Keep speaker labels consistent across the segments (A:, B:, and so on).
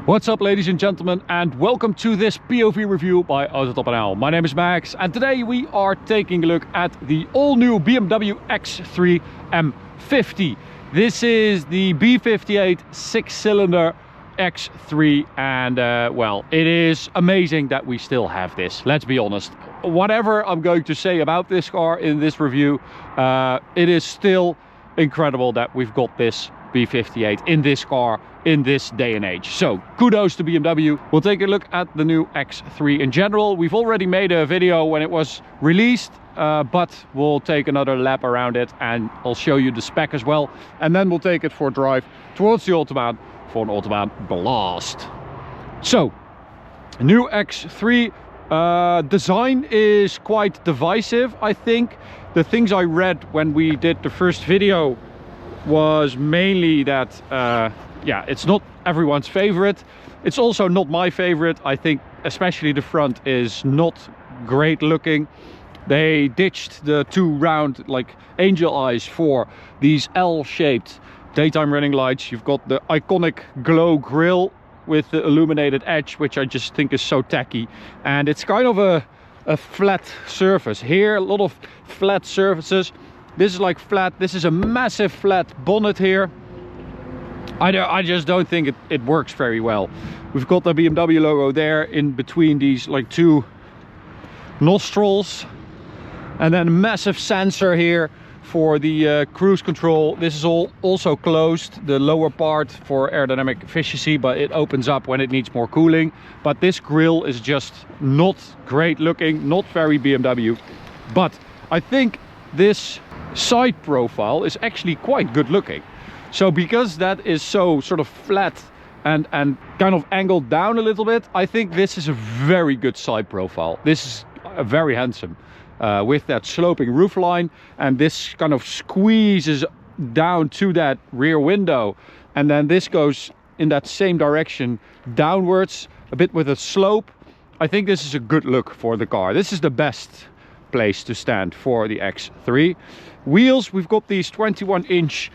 A: What's up, ladies and gentlemen, and welcome to this POV review by Autobahn. My name is Max, and today we are taking a look at the all-new BMW X3 M50. This is the B58 6-cylinder X3, and well, it is amazing that we still have this, let's be honest. Whatever I'm going to say about this car in this review, it is still incredible that we've got this B58 in this car in this day and age. So kudos to BMW. We'll take a look at the new X3 in general. We've already made a video when it was released, but we'll take another lap around it and I'll show you the spec as well, and then we'll take it for a drive towards the Autobahn for an Autobahn blast. So new X3 design is quite divisive. I think the things I read when we did the first video was mainly that yeah, it's not everyone's favorite. It's also not my favorite. I think especially the front is not great looking. They ditched the two round like angel eyes for these L-shaped daytime running lights. You've got the iconic glow grille with the illuminated edge, which I just think is so tacky, and it's kind of a flat surface here. A lot of flat surfaces. This is like flat. This is a massive flat bonnet here. I just don't think it works very well. We've got the BMW logo there in between these like two nostrils, and then a massive sensor here for the cruise control. This is all also closed, the lower part for aerodynamic efficiency, but it opens up when it needs more cooling. But this grille is just not great looking, not very BMW. But I think this side profile is actually quite good looking. So because that is so sort of flat and kind of angled down a little bit, I think this is a very good side profile. This is very handsome with that sloping roofline, and this kind of squeezes down to that rear window, and then this goes in that same direction downwards a bit with a slope. I think this is a good look for the car. This is the best place to stand for the X3. Wheels, we've got these 21-inch,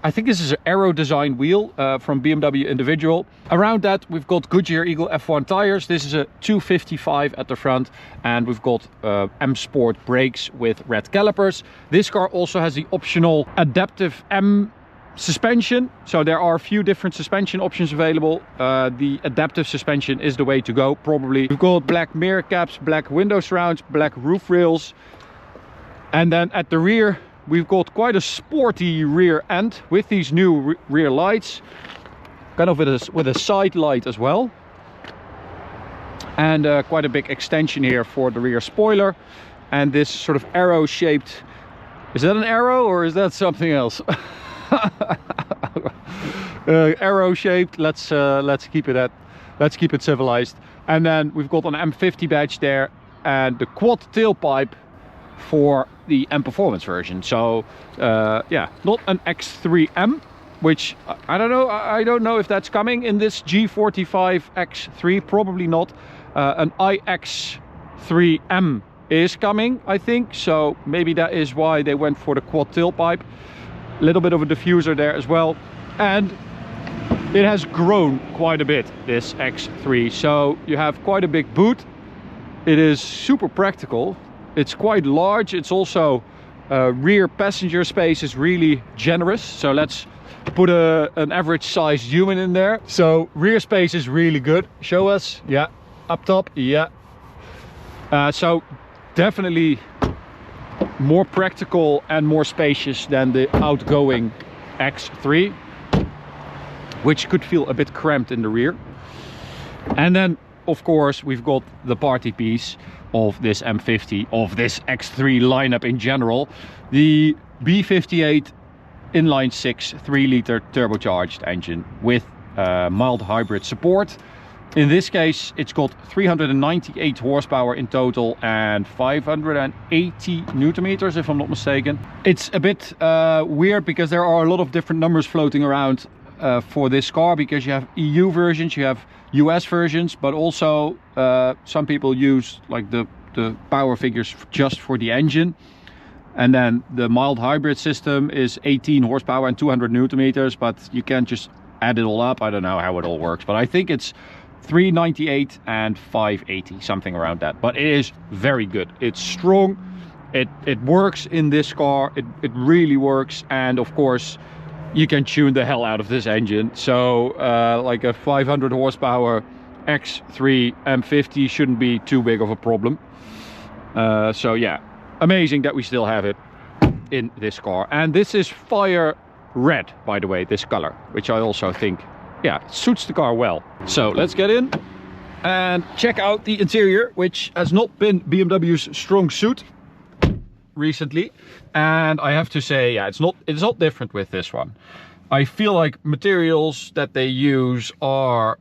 A: I think this is an Aero design wheel from BMW individual. Around that we've got Goodyear Eagle F1 tires. This is a 255 at the front, and we've got M Sport brakes with red calipers. This car also has the optional adaptive M suspension, so there are a few different suspension options available. The adaptive suspension is the way to go, probably. We've got black mirror caps, black window surrounds, black roof rails, and then at the rear we've got quite a sporty rear end with these new rear lights, kind of with a side light as well, and quite a big extension here for the rear spoiler, and this sort of arrow shaped, is that an arrow or is that something else? Arrow shaped. Let's keep it civilized. And then we've got an M50 badge there, and the quad tailpipe for the M Performance version. So yeah, not an X3M, which I don't know. I don't know if that's coming in this G45 X3. Probably not. An iX3M is coming, I think. So maybe that is why they went for the quad tailpipe. A little bit of a diffuser there as well, and it has grown quite a bit, this X3. So you have quite a big boot. It is super practical. It's quite large. It's also rear passenger space is really generous. So let's put an average sized human in there. So rear space is really good. Show us. Yeah, up top. Yeah. So definitely more practical and more spacious than the outgoing X3, which could feel a bit cramped in the rear. And then of course we've got the party piece of this M50, of this X3 lineup in general, the B58 inline 6 3-liter turbocharged engine with mild hybrid support. In this case it's got 398 horsepower in total and 580 newton meters, if I'm not mistaken. It's a bit weird because there are a lot of different numbers floating around for this car, because you have EU versions, you have US versions, but also some people use like the power figures just for the engine. And then the mild hybrid system is 18 horsepower and 200 newton meters, but you can't just add it all up. I don't know how it all works, but I think it's 398 and 580, something around that. But it is very good. It's strong. It works in this car. It really works. And of course, you can tune the hell out of this engine. So like a 500 horsepower X3 M50 shouldn't be too big of a problem. So yeah, amazing that we still have it in this car. And this is fire red, by the way, this color, which I also think, yeah, suits the car well. So let's get in and check out the interior, which has not been BMW's strong suit recently. And I have to say, yeah, it's not different with this one. I feel like materials that they use are,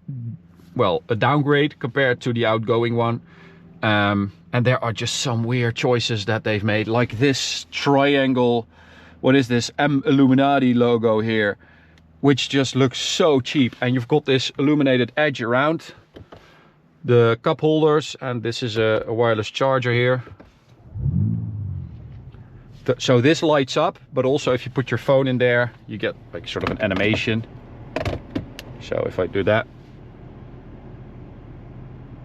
A: well, a downgrade compared to the outgoing one. And there are just some weird choices that they've made, like this triangle, what is this, M Illuminati logo here, which just looks so cheap. And you've got this illuminated edge around the cup holders, and this is a wireless charger here. So this lights up, but also if you put your phone in there, you get like sort of an animation. So if I do that,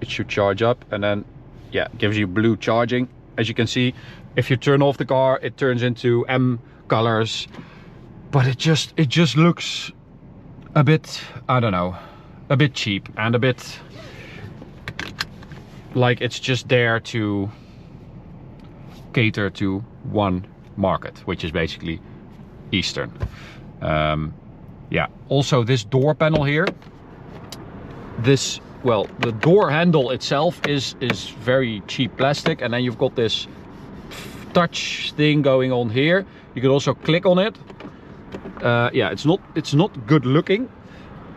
A: it should charge up, and then, yeah, it gives you blue charging. As you can see, if you turn off the car, it turns into M colors. But it just looks a bit, I don't know, a bit cheap and a bit like it's just there to cater to one market, which is basically Eastern. Yeah, also this door panel here, this, well, the door handle itself is very cheap plastic, and then you've got this touch thing going on here. You can also click on it. Yeah, it's not good looking,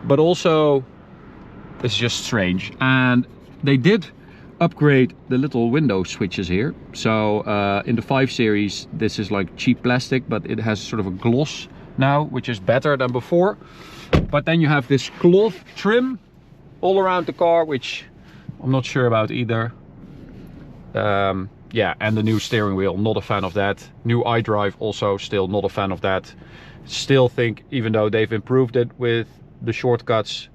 A: but also it's just strange. And they did upgrade the little window switches here. So in the 5 Series, this is like cheap plastic, but it has sort of a gloss now, which is better than before. But then you have this cloth trim all around the car, which I'm not sure about either. Yeah, and the new steering wheel, not a fan of that. New iDrive, also still not a fan of that. Still think, even though they've improved it with the shortcuts,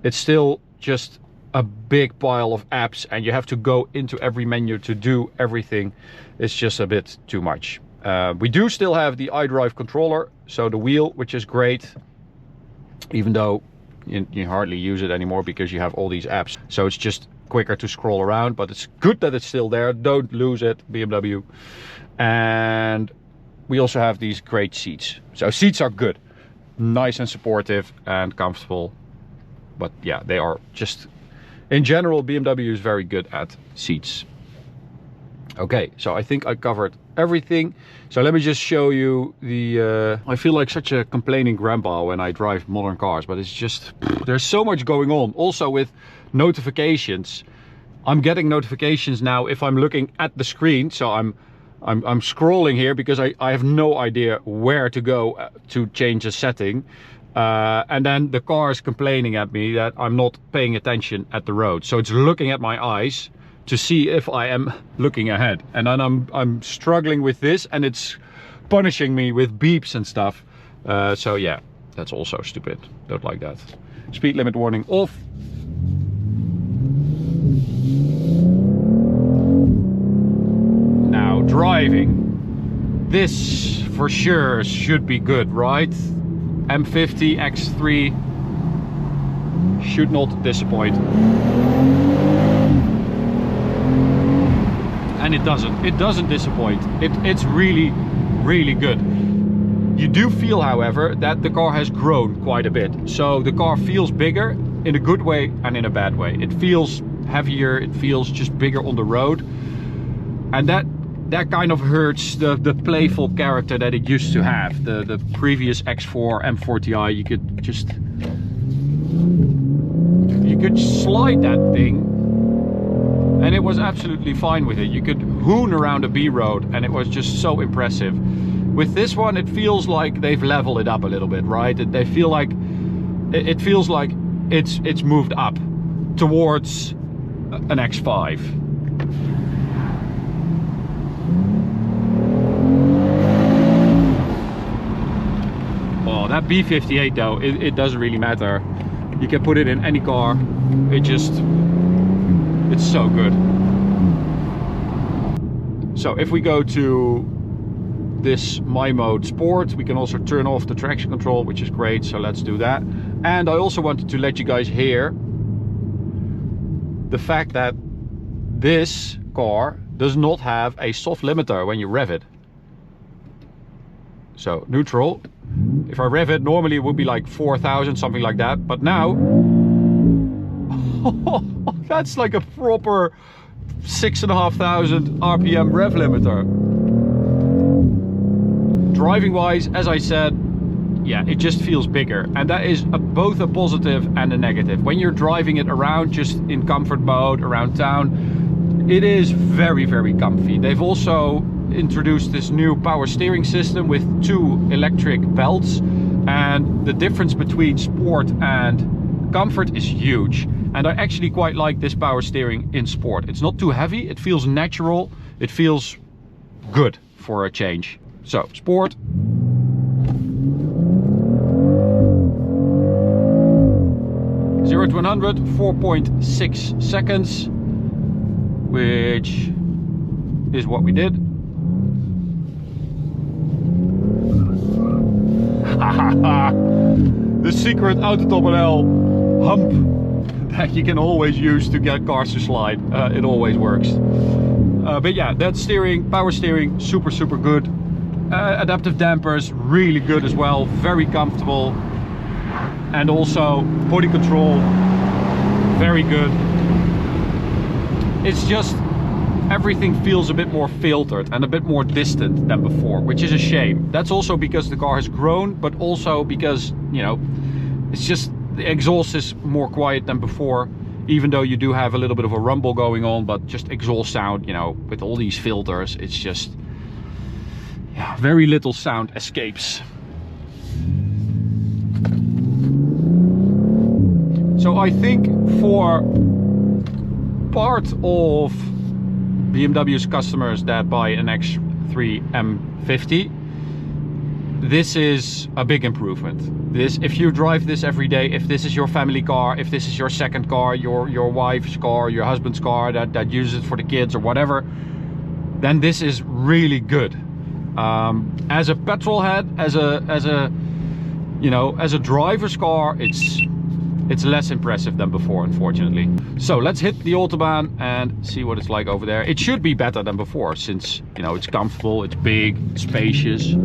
A: it's still just a big pile of apps, and you have to go into every menu to do everything. It's just a bit too much. We do still have the iDrive controller, so the wheel, which is great, even though you hardly use it anymore because you have all these apps. So it's just quicker to scroll around, but it's good that it's still there. Don't lose it, BMW. And we also have these great seats. So seats are good, nice and supportive and comfortable. But yeah, they are just, in general, BMW is very good at seats. Okay, so I think I covered everything. So let me just show you the, I feel like such a complaining grandpa when I drive modern cars, but it's just, there's so much going on. Also with notifications, I'm getting notifications now if I'm looking at the screen. So I'm scrolling here because I have no idea where to go to change a setting. And then the car is complaining at me that I'm not paying attention at the road. So it's looking at my eyes to see if I am looking ahead, and then I'm struggling with this, and it's punishing me with beeps and stuff. So yeah, that's also stupid. Don't like that. Speed limit warning off. Now driving, this for sure should be good, right? M50 X3 should not disappoint. And it doesn't disappoint. It's really, really good. You do feel, however, that the car has grown quite a bit. So the car feels bigger in a good way and in a bad way. It feels heavier, it feels just bigger on the road. And that kind of hurts the playful character that it used to have. The previous X4 M40i, you could slide that thing, and it was absolutely fine with it. You could hoon around a B road, and it was just so impressive. With this one, it feels like they've leveled it up a little bit, right? They feel like it feels like it's moved up towards an X5. That B58 though, it doesn't really matter. You can put it in any car. It's so good. So if we go to this My Mode Sport, we can also turn off the traction control, which is great. So let's do that. And I also wanted to let you guys hear the fact that this car does not have a soft limiter when you rev it. So neutral. If I rev it, normally it would be like 4,000, something like that. But now, that's like a proper 6,500 RPM rev limiter. Driving wise, as I said, yeah, it just feels bigger. And that is both a positive and a negative. When you're driving it around, just in comfort mode, around town, it is very, very comfy. They've also introduced this new power steering system with 2 electric belts, and the difference between sport and comfort is huge. And I actually quite like this power steering in sport. It's not too heavy, it feels natural, it feels good for a change. So sport. Zero to 100, 4.6 seconds, which is what we did. The secret Autobahn hump that you can always use to get cars to slide. It always works. But yeah, that steering, power steering, super good. Adaptive dampers, really good as well, very comfortable. And also body control, very good. It's just everything feels a bit more filtered and a bit more distant than before, which is a shame. That's also because the car has grown, but also because, you know, it's just the exhaust is more quiet than before, even though you do have a little bit of a rumble going on. But just exhaust sound, you know, with all these filters, it's just, yeah, very little sound escapes. So I think for part of BMW's customers that buy an X3 M50, this is a big improvement. This, if you drive this every day, if this is your family car, if this is your second car, your wife's car, your husband's car that uses it for the kids or whatever, then this is really good. As a petrol head, as a you know, as a driver's car, it's less impressive than before, unfortunately. So let's hit the Autobahn and see what it's like over there. It should be better than before, since, you know, it's comfortable, it's big, it's spacious.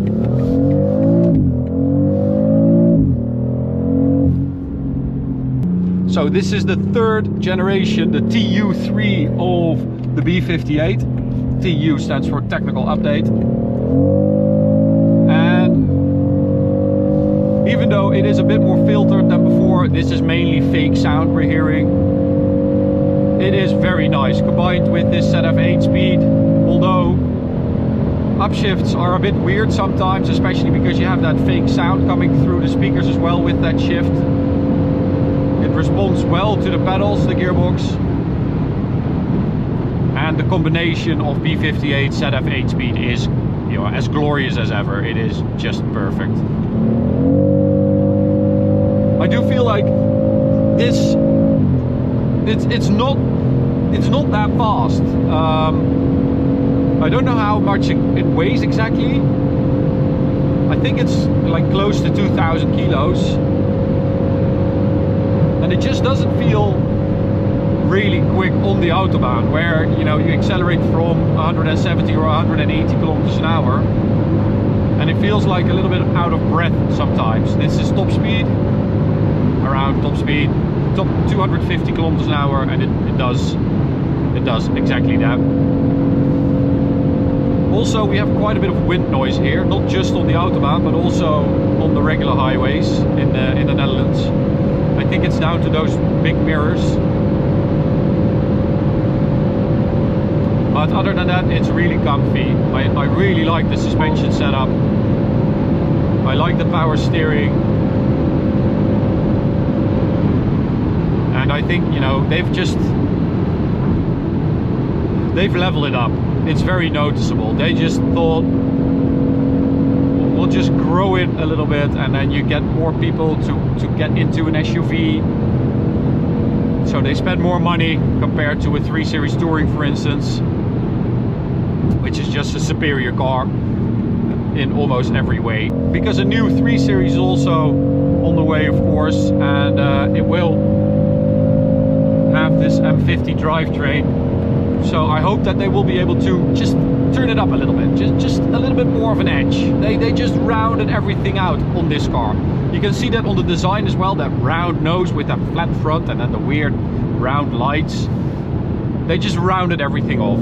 A: So this is the 3rd generation, the TU3 of the B58. TU stands for technical update. Even though it is a bit more filtered than before, this is mainly fake sound we're hearing. It is very nice, combined with this set of 8-speed, although upshifts are a bit weird sometimes, especially because you have that fake sound coming through the speakers as well with that shift. It responds well to the pedals, the gearbox. And the combination of B58 set of 8-speed is, you know, as glorious as ever. It is just perfect. I do feel like this, it's not that fast. I don't know how much it weighs exactly. I think it's like close to 2,000 kilos. And it just doesn't feel really quick on the Autobahn, where, you know, you accelerate from 170 or 180 kilometers an hour. And it feels like a little bit out of breath sometimes. This is top speed. Around top speed, top 250 kilometers an hour, and it does exactly that. Also, we have quite a bit of wind noise here, not just on the Autobahn, but also on the regular highways in the Netherlands. I think it's down to those big mirrors. But other than that, it's really comfy. I really like the suspension setup. I like the power steering. And I think, you know, they've leveled it up. It's very noticeable. They just thought, will just grow it a little bit, and then you get more people to get into an SUV. So they spend more money compared to a 3 Series Touring, for instance, which is just a superior car in almost every way. Because a new 3 Series is also on the way, of course, and it will have this M50 drivetrain. So I hope that they will be able to just turn it up a little bit, just a little bit more of an edge. They just rounded everything out on this car. You can see that on the design as well, that round nose with that flat front and then the weird round lights. They just rounded everything off.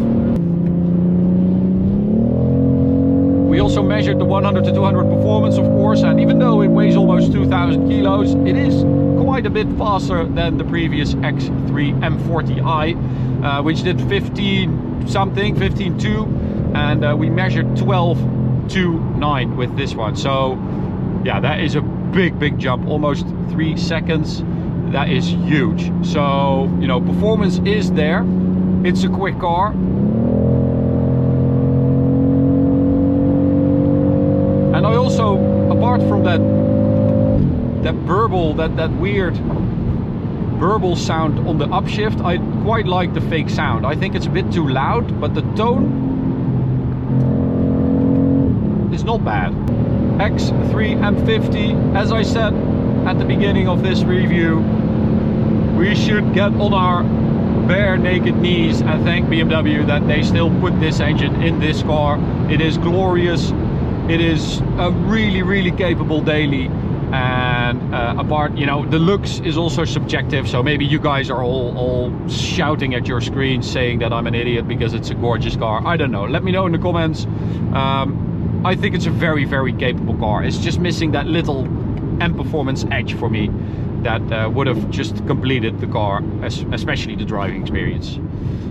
A: We also measured the 100 to 200 performance, of course, and even though it weighs almost 2,000 kilos, it is quite a bit faster than the previous X3 M50i, which did 15 something, 15.2, and we measured 12.29 with this one. So yeah, that is a big jump, almost 3 seconds. That is huge. So, you know, performance is there. It's a quick car. And I also, apart from that burble, that weird burble sound on the upshift, I quite like the fake sound. I think it's a bit too loud, but the tone is not bad. X3 M50, as I said at the beginning of this review, we should get on our bare naked knees and thank BMW that they still put this engine in this car. It is glorious. It is a really capable daily, and apart, you know, the looks is also subjective, so maybe you guys are all shouting at your screen saying that I'm an idiot because it's a gorgeous car. I don't know, let me know in the comments. I think it's a very capable car. It's just missing that little M performance edge for me that would have just completed the car, especially the driving experience.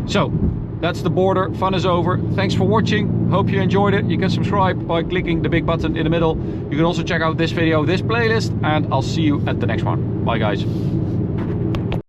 A: So that's the border. Fun is over. Thanks for watching. Hope you enjoyed it. You can subscribe by clicking the big button in the middle. You can also check out this video, this playlist, and I'll see you at the next one. Bye guys.